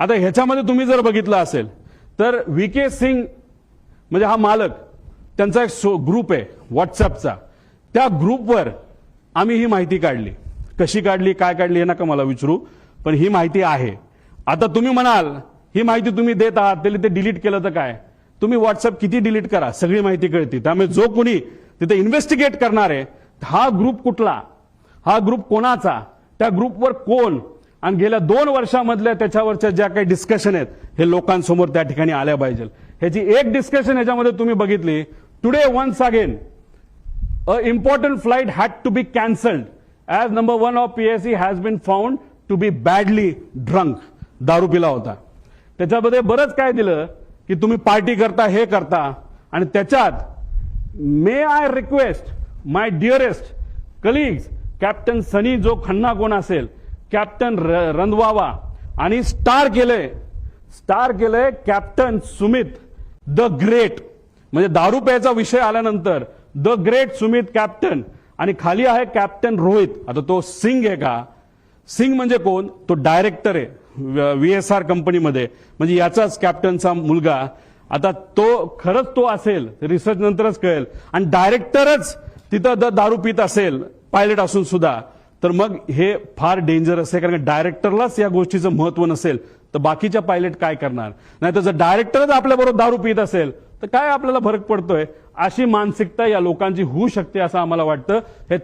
आता ह्याच्यामध्ये तुम्ही जर बघितलं असेल तर व्हीके सिंग म्हणजे हा मालक, त्यांचा एक ग्रुप आहे व्हॉट्सअपचा, त्या ग्रुपवर आम्ही ही माहिती काढली. कशी काढली, काय काढली हे नका मला विचारू, पण ही माहिती आहे. आता तुम्ही म्हणाल ही माहिती तुम्ही देत आहात त्याला ते डिलीट केलं तर काय? तुम्ही व्हॉट्सअप किती डिलीट करा, सगळी माहिती कळते. त्यामुळे जो कोणी तिथे इन्व्हेस्टिगेट करणार आहे, हा ग्रुप कुठला, हा ग्रुप कोणाचा, त्या ग्रुपवर कोण, आणि गेल्या 2 वर्षामधल्या त्याच्यावरच्या ज्या काही डिस्कशन आहेत हे लोकांसमोर त्या ठिकाणी आल्या पाहिजे. ह्याची एक डिस्कशन ह्याच्यामध्ये तुम्ही बघितली, today once again a important flight had to be cancelled as number 1 of PSC has been found to be badly drunk. दारू पिला होता. त्याच्यामध्ये बरंच काय दिलं की तुम्ही पार्टी करता, हे करता, आणि त्याच्यात may I request my dearest colleagues captain Sunny जो खन्ना कोण असेल, कॅप्टन रंधवावा, आणि स्टार केलंय कॅप्टन सुमित द ग्रेट. म्हणजे दारू प्यायचा विषय आल्यानंतर द ग्रेट सुमित कॅप्टन, आणि खाली आहे कॅप्टन रोहित. आता तो सिंग आहे का? सिंग म्हणजे कोण? तो डायरेक्टर आहे VSR कंपनीमध्ये, म्हणजे याचाच कॅप्टनचा मुलगा. आता तो खरंच तो असेल रिसर्च नंतरच कळेल, आणि डायरेक्टरच तिथं दारू पित असेल पायलट असून सुद्धा, तर मग हे फार डेंजरस आहे. कारण डायरेक्टरलाच या गोष्टीचं महत्व नसेल तर बाकीच्या पायलट काय करणार? नाही तर जर डायरेक्टरच आपल्याबरोबर दारू पित असेल तर काय आपल्याला फरक पडतोय? अशी मानसिकता या लोकांची होऊ शकते असं आम्हाला वाटतं. हे